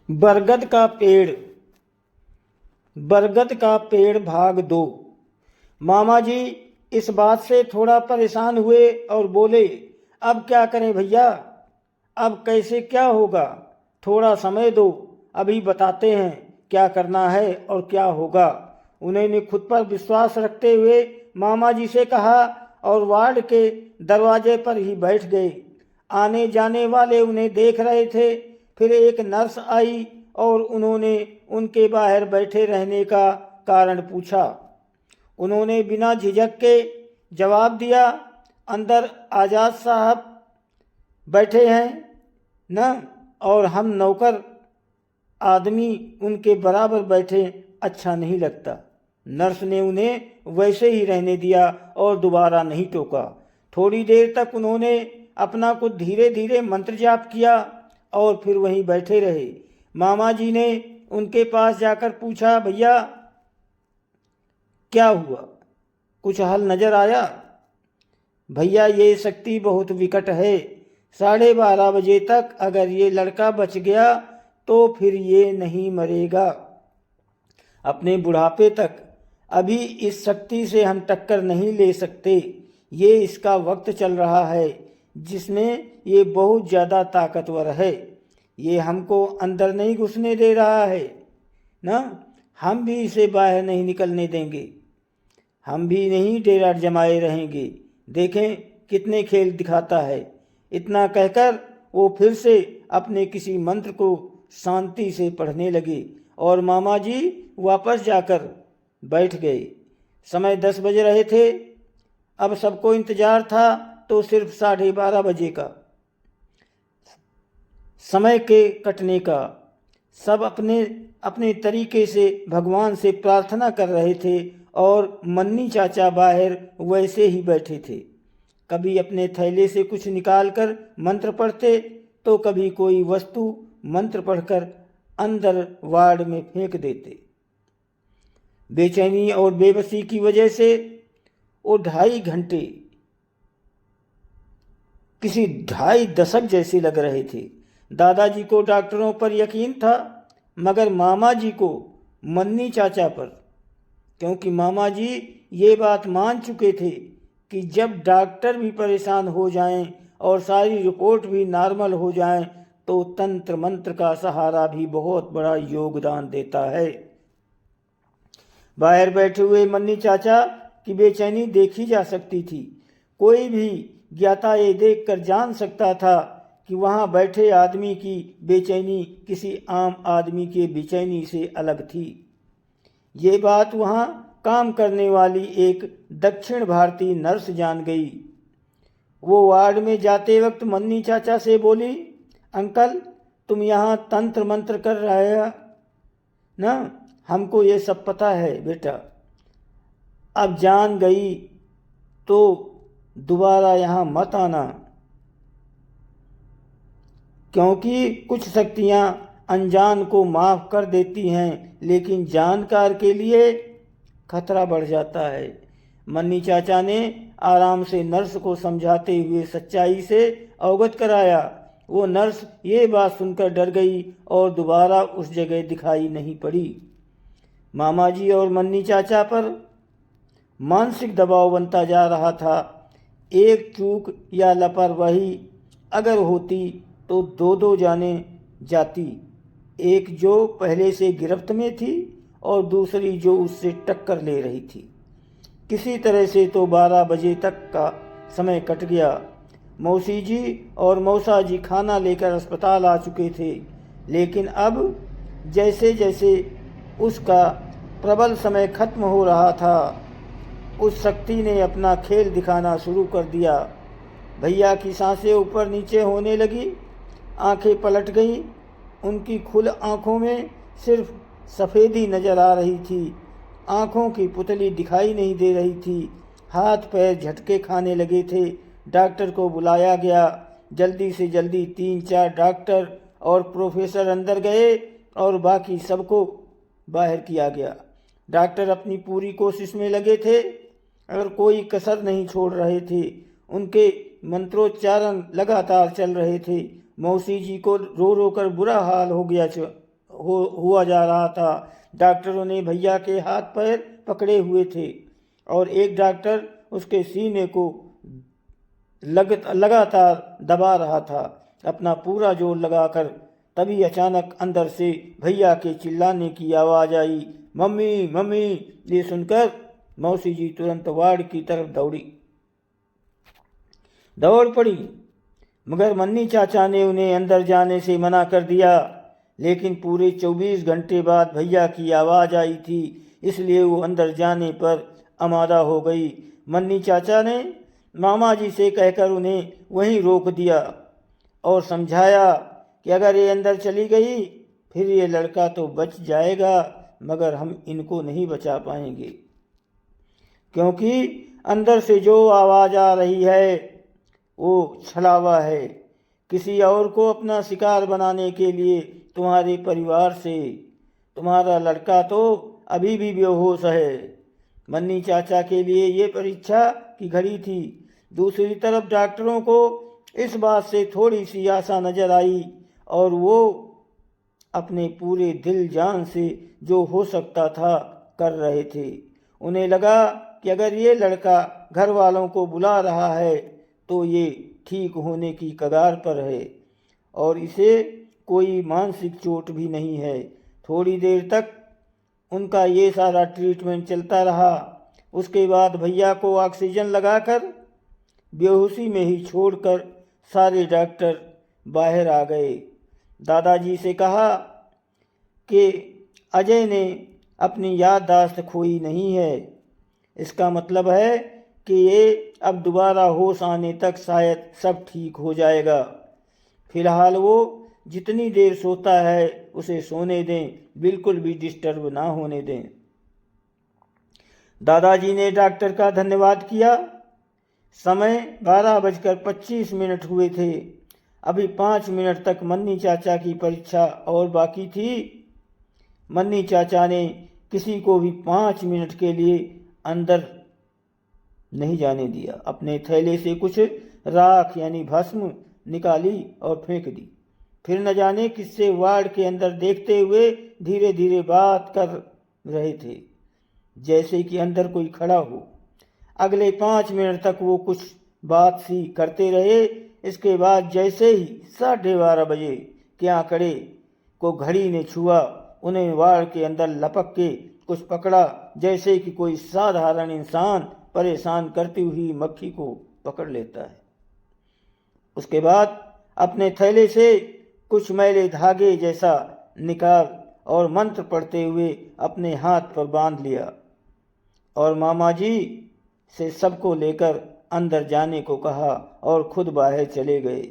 बरगद का पेड़। बरगद का पेड़ भाग 2। मामा जी इस बात से थोड़ा परेशान हुए और बोले, अब क्या करें भैया, अब कैसे क्या होगा, थोड़ा समय दो, अभी बताते हैं क्या करना है और क्या होगा। उन्होंने खुद पर विश्वास रखते हुए मामा जी से कहा और वार्ड के दरवाजे पर ही बैठ गए। आने जाने वाले उन्हें देख रहे थे। फिर एक नर्स आई और उन्होंने उनके बाहर बैठे रहने का कारण पूछा। उन्होंने बिना झिझक के जवाब दिया, अंदर आज़ाद साहब बैठे हैं न, और हम नौकर आदमी उनके बराबर बैठे अच्छा नहीं लगता। नर्स ने उन्हें वैसे ही रहने दिया और दोबारा नहीं टोका। थोड़ी देर तक उन्होंने अपना कुछ धीरे धीरे मंत्र जाप किया और फिर वहीं बैठे रहे। मामा जी ने उनके पास जाकर पूछा, भैया क्या हुआ, कुछ हल नजर आया? भैया ये शक्ति बहुत विकट है, 12:30 बजे तक अगर ये लड़का बच गया तो फिर ये नहीं मरेगा अपने बुढ़ापे तक। अभी इस शक्ति से हम टक्कर नहीं ले सकते। ये इसका वक्त चल रहा है जिसमें ये बहुत ज़्यादा ताकतवर है। ये हमको अंदर नहीं घुसने दे रहा है ना, हम भी इसे बाहर नहीं निकलने देंगे। हम भी नहीं डेरा जमाए रहेंगे, देखें कितने खेल दिखाता है। इतना कहकर वो फिर से अपने किसी मंत्र को शांति से पढ़ने लगे और मामा जी वापस जाकर बैठ गए। समय 10 बज रहे थे। अब सबको इंतजार था तो सिर्फ 12:30 बजे का समय के कटने का। सब अपने अपने तरीके से भगवान से प्रार्थना कर रहे थे और मन्नी चाचा बाहर वैसे ही बैठे थे। कभी अपने थैले से कुछ निकालकर मंत्र पढ़ते तो कभी कोई वस्तु मंत्र पढ़कर अंदर वार्ड में फेंक देते। बेचैनी और बेबसी की वजह से वो 2.5 घंटे किसी 2.5 दशक जैसे लग रहे थे। दादाजी को डॉक्टरों पर यकीन था मगर मामा जी को मन्नी चाचा पर, क्योंकि मामा जी ये बात मान चुके थे कि जब डॉक्टर भी परेशान हो जाएं और सारी रिपोर्ट भी नॉर्मल हो जाएं तो तंत्र मंत्र का सहारा भी बहुत बड़ा योगदान देता है। बाहर बैठे हुए मन्नी चाचा की बेचैनी देखी जा सकती थी। कोई भी ज्ञाता ये देखकर जान सकता था कि वहाँ बैठे आदमी की बेचैनी किसी आम आदमी के बेचैनी से अलग थी। ये बात वहाँ काम करने वाली एक दक्षिण भारतीय नर्स जान गई। वो वार्ड में जाते वक्त मन्नी चाचा से बोली, अंकल तुम यहाँ तंत्र मंत्र कर रहे हो ना, हमको ये सब पता है बेटा। अब जान गई तो दोबारा यहाँ मत आना, क्योंकि कुछ शक्तियाँ अनजान को माफ़ कर देती हैं लेकिन जानकार के लिए खतरा बढ़ जाता है। मन्नी चाचा ने आराम से नर्स को समझाते हुए सच्चाई से अवगत कराया। वो नर्स ये बात सुनकर डर गई और दोबारा उस जगह दिखाई नहीं पड़ी। मामा जी और मन्नी चाचा पर मानसिक दबाव बनता जा रहा था। एक चूक या लापरवाही अगर होती तो 2 जाने जाती, एक जो पहले से गिरफ्त में थी और दूसरी जो उससे टक्कर ले रही थी। किसी तरह से तो 12 बजे तक का समय कट गया। मौसी जी और मौसा जी खाना लेकर अस्पताल आ चुके थे, लेकिन अब जैसे जैसे उसका प्रबल समय खत्म हो रहा था उस शक्ति ने अपना खेल दिखाना शुरू कर दिया। भैया की सांसें ऊपर नीचे होने लगी, आंखें पलट गईं। उनकी खुल आंखों में सिर्फ सफ़ेदी नज़र आ रही थी, आंखों की पुतली दिखाई नहीं दे रही थी। हाथ पैर झटके खाने लगे थे। डॉक्टर को बुलाया गया। जल्दी से जल्दी 3-4 डॉक्टर और प्रोफेसर अंदर गए और बाकी सबको बाहर किया गया। डॉक्टर अपनी पूरी कोशिश में लगे थे और कोई कसर नहीं छोड़ रहे थे। उनके मंत्रोच्चारण लगातार चल रहे थे। मौसी जी को रो रो कर बुरा हाल हो गया हुआ जा रहा था। डॉक्टरों ने भैया के हाथ पैर पकड़े हुए थे और एक डॉक्टर उसके सीने को लगातार दबा रहा था, अपना पूरा जोर लगाकर। तभी अचानक अंदर से भैया के चिल्लाने की आवाज़ आई, मम्मी मम्मी। ये सुनकर मौसी जी तुरंत वार्ड की तरफ दौड़ पड़ी, मगर मन्नी चाचा ने उन्हें अंदर जाने से मना कर दिया। लेकिन पूरे 24 घंटे बाद भैया की आवाज़ आई थी, इसलिए वो अंदर जाने पर आमादा हो गई। मन्नी चाचा ने मामा जी से कहकर उन्हें वहीं रोक दिया और समझाया कि अगर ये अंदर चली गई फिर ये लड़का तो बच जाएगा, मगर हम इनको नहीं बचा पाएंगे, क्योंकि अंदर से जो आवाज़ आ रही है वो छलावा है, किसी और को अपना शिकार बनाने के लिए। तुम्हारे परिवार से तुम्हारा लड़का तो अभी भी बेहोश है। मन्नी चाचा के लिए ये परीक्षा की घड़ी थी। दूसरी तरफ डॉक्टरों को इस बात से थोड़ी सी आशा नजर आई और वो अपने पूरे दिल जान से जो हो सकता था कर रहे थे। उन्हें लगा कि अगर ये लड़का घर वालों को बुला रहा है तो ये ठीक होने की कगार पर है और इसे कोई मानसिक चोट भी नहीं है। थोड़ी देर तक उनका ये सारा ट्रीटमेंट चलता रहा। उसके बाद भैया को ऑक्सीजन लगाकर बेहोशी में ही छोड़कर सारे डॉक्टर बाहर आ गए। दादाजी से कहा कि अजय ने अपनी याददाश्त खोई नहीं है, इसका मतलब है कि ये अब दोबारा होश आने तक शायद सब ठीक हो जाएगा। फिलहाल वो जितनी देर सोता है उसे सोने दें, बिल्कुल भी डिस्टर्ब ना होने दें। दादाजी ने डॉक्टर का धन्यवाद किया। समय 12:25 हुए थे। अभी 5 मिनट तक मन्नी चाचा की परीक्षा और बाकी थी। मन्नी चाचा ने किसी को भी 5 मिनट के लिए अंदर नहीं जाने दिया। अपने थैले से कुछ राख यानी भस्म निकाली और फेंक दी। फिर न जाने किससे वार्ड के अंदर देखते हुए धीरे धीरे बात कर रहे थे, जैसे कि अंदर कोई खड़ा हो। अगले 5 मिनट तक वो कुछ बात सी करते रहे। इसके बाद जैसे ही 12:30 बजे के आंकड़े को घड़ी ने छुआ, उन्हें वार्ड के अंदर लपक के कुछ पकड़ा, जैसे कि कोई साधारण इंसान परेशान करती हुई मक्खी को पकड़ लेता है। उसके बाद अपने थैले से कुछ मैले धागे जैसा निकाल और मंत्र पढ़ते हुए अपने हाथ पर बांध लिया और मामा जी से सबको लेकर अंदर जाने को कहा और खुद बाहर चले गए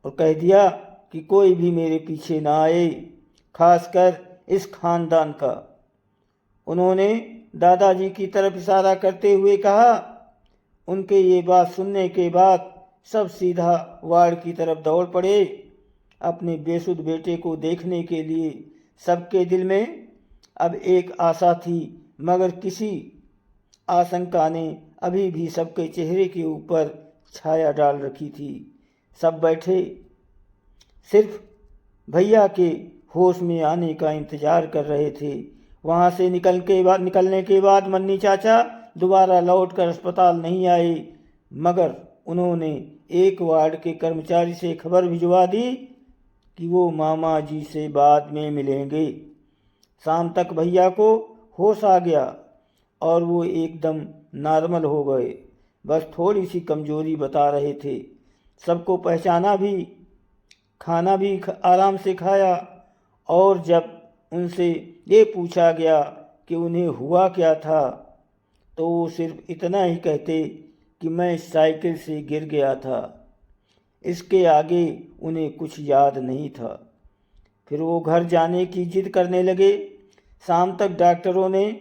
और कह दिया कि कोई भी मेरे पीछे ना आए, खासकर इस खानदान का। उन्होंने दादाजी की तरफ इशारा करते हुए कहा। उनके ये बात सुनने के बाद सब सीधा वार्ड की तरफ दौड़ पड़े अपने बेसुध बेटे को देखने के लिए। सबके दिल में अब एक आशा थी, मगर किसी आशंका ने अभी भी सबके चेहरे के ऊपर छाया डाल रखी थी। सब बैठे सिर्फ भैया के होश में आने का इंतजार कर रहे थे। वहाँ से निकलने के बाद मन्नी चाचा दोबारा लौटकर अस्पताल नहीं आए, मगर उन्होंने एक वार्ड के कर्मचारी से खबर भिजवा दी कि वो मामा जी से बाद में मिलेंगे। शाम तक भैया को होश आ गया और वो एकदम नॉर्मल हो गए, बस थोड़ी सी कमजोरी बता रहे थे। सबको पहचाना भी, खाना भी आराम से खाया और जब उनसे ये पूछा गया कि उन्हें हुआ क्या था तो वो सिर्फ इतना ही कहते कि मैं साइकिल से गिर गया था। इसके आगे उन्हें कुछ याद नहीं था। फिर वो घर जाने की जिद करने लगे। शाम तक डॉक्टरों ने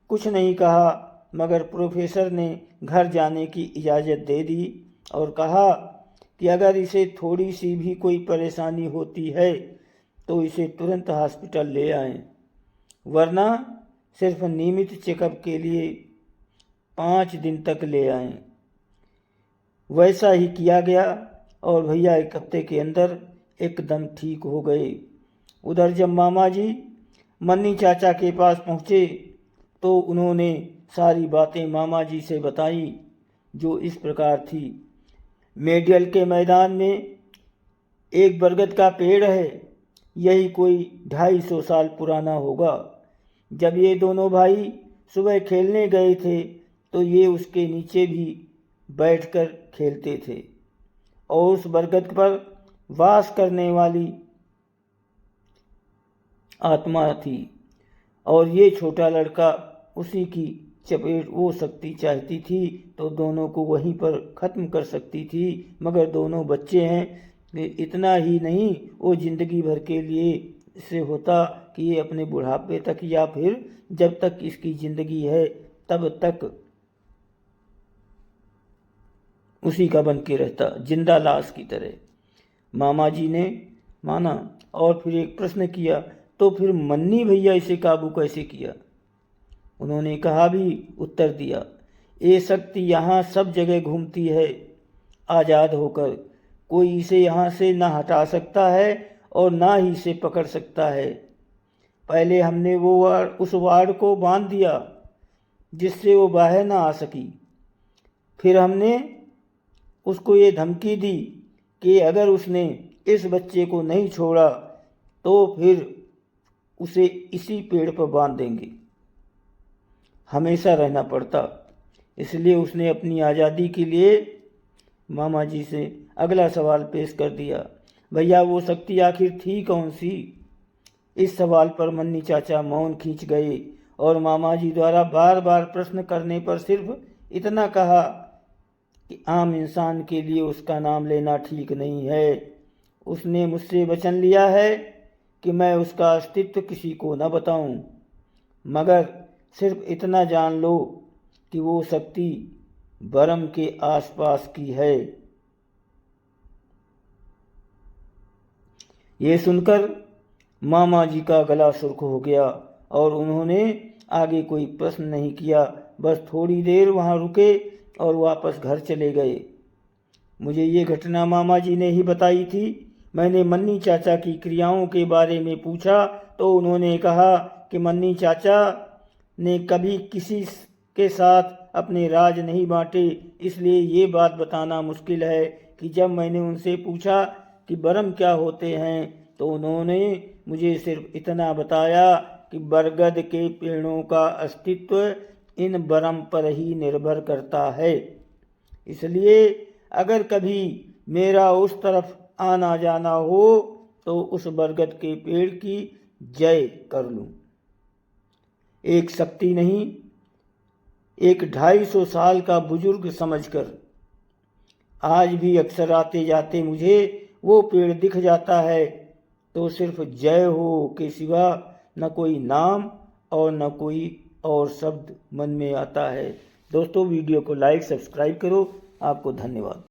कुछ नहीं कहा, मगर प्रोफेसर ने घर जाने की इजाज़त दे दी और कहा कि अगर इसे थोड़ी सी भी कोई परेशानी होती है तो इसे तुरंत हॉस्पिटल ले आएं, वरना सिर्फ नियमित चेकअप के लिए 5 दिन तक ले आएं। वैसा ही किया गया और भैया 1 हफ्ते के अंदर एकदम ठीक हो गए। उधर जब मामा जी मन्नी चाचा के पास पहुँचे तो उन्होंने सारी बातें मामा जी से बताई, जो इस प्रकार थी। मेडियल के मैदान में एक बरगद का पेड़ है, यही कोई 250 साल पुराना होगा। जब ये दोनों भाई सुबह खेलने गए थे तो ये उसके नीचे भी बैठकर खेलते थे और उस बरगद पर वास करने वाली आत्मा थी और ये छोटा लड़का उसी की चपेट वो शक्ति चाहती थी तो दोनों को वहीं पर ख़त्म कर सकती थी। मगर दोनों बच्चे हैं, इतना ही नहीं वो ज़िंदगी भर के लिए इससे होता कि ये अपने बुढ़ापे तक या फिर जब तक इसकी ज़िंदगी है तब तक उसी का बन के रहता, जिंदा लाश की तरह। मामा जी ने माना और फिर एक प्रश्न किया, तो फिर मन्नी भैया इसे काबू कैसे किया? उन्होंने कहा भी उत्तर दिया, ये शक्ति यहाँ सब जगह घूमती है आज़ाद होकर, कोई इसे यहाँ से ना हटा सकता है और ना ही इसे पकड़ सकता है। पहले हमने उस वार्ड को बांध दिया जिससे वो बाहर ना आ सकी। फिर हमने उसको ये धमकी दी कि अगर उसने इस बच्चे को नहीं छोड़ा तो फिर उसे इसी पेड़ पर बांध देंगे, हमेशा रहना पड़ता। इसलिए उसने अपनी आज़ादी के लिए मामा जी से अगला सवाल पेश कर दिया, भैया वो शक्ति आखिर थी कौन सी? इस सवाल पर मन्नी चाचा मौन खींच गए और मामा जी द्वारा बार बार प्रश्न करने पर सिर्फ इतना कहा कि आम इंसान के लिए उसका नाम लेना ठीक नहीं है। उसने मुझसे वचन लिया है कि मैं उसका अस्तित्व किसी को न बताऊं, मगर सिर्फ इतना जान लो कि वो शक्ति बरम के आसपास की है। ये सुनकर मामा जी का गला सुर्ख हो गया और उन्होंने आगे कोई प्रश्न नहीं किया, बस थोड़ी देर वहाँ रुके और वापस घर चले गए। मुझे ये घटना मामा जी ने ही बताई थी। मैंने मन्नी चाचा की क्रियाओं के बारे में पूछा तो उन्होंने कहा कि मन्नी चाचा ने कभी किसी के साथ अपने राज नहीं बांटे, इसलिए ये बात बताना मुश्किल है कि जब मैंने उनसे पूछा कि बरम क्या होते हैं तो उन्होंने मुझे सिर्फ इतना बताया कि बरगद के पेड़ों का अस्तित्व इन बरम पर ही निर्भर करता है। इसलिए अगर कभी मेरा उस तरफ आना जाना हो तो उस बरगद के पेड़ की जय कर लूं। एक शक्ति नहीं, एक 250 साल का बुजुर्ग समझकर आज भी अक्सर आते जाते मुझे वो पेड़ दिख जाता है तो सिर्फ जय हो के सिवा न कोई नाम और न कोई और शब्द मन में आता है। दोस्तों वीडियो को लाइक सब्सक्राइब करो। आपको धन्यवाद।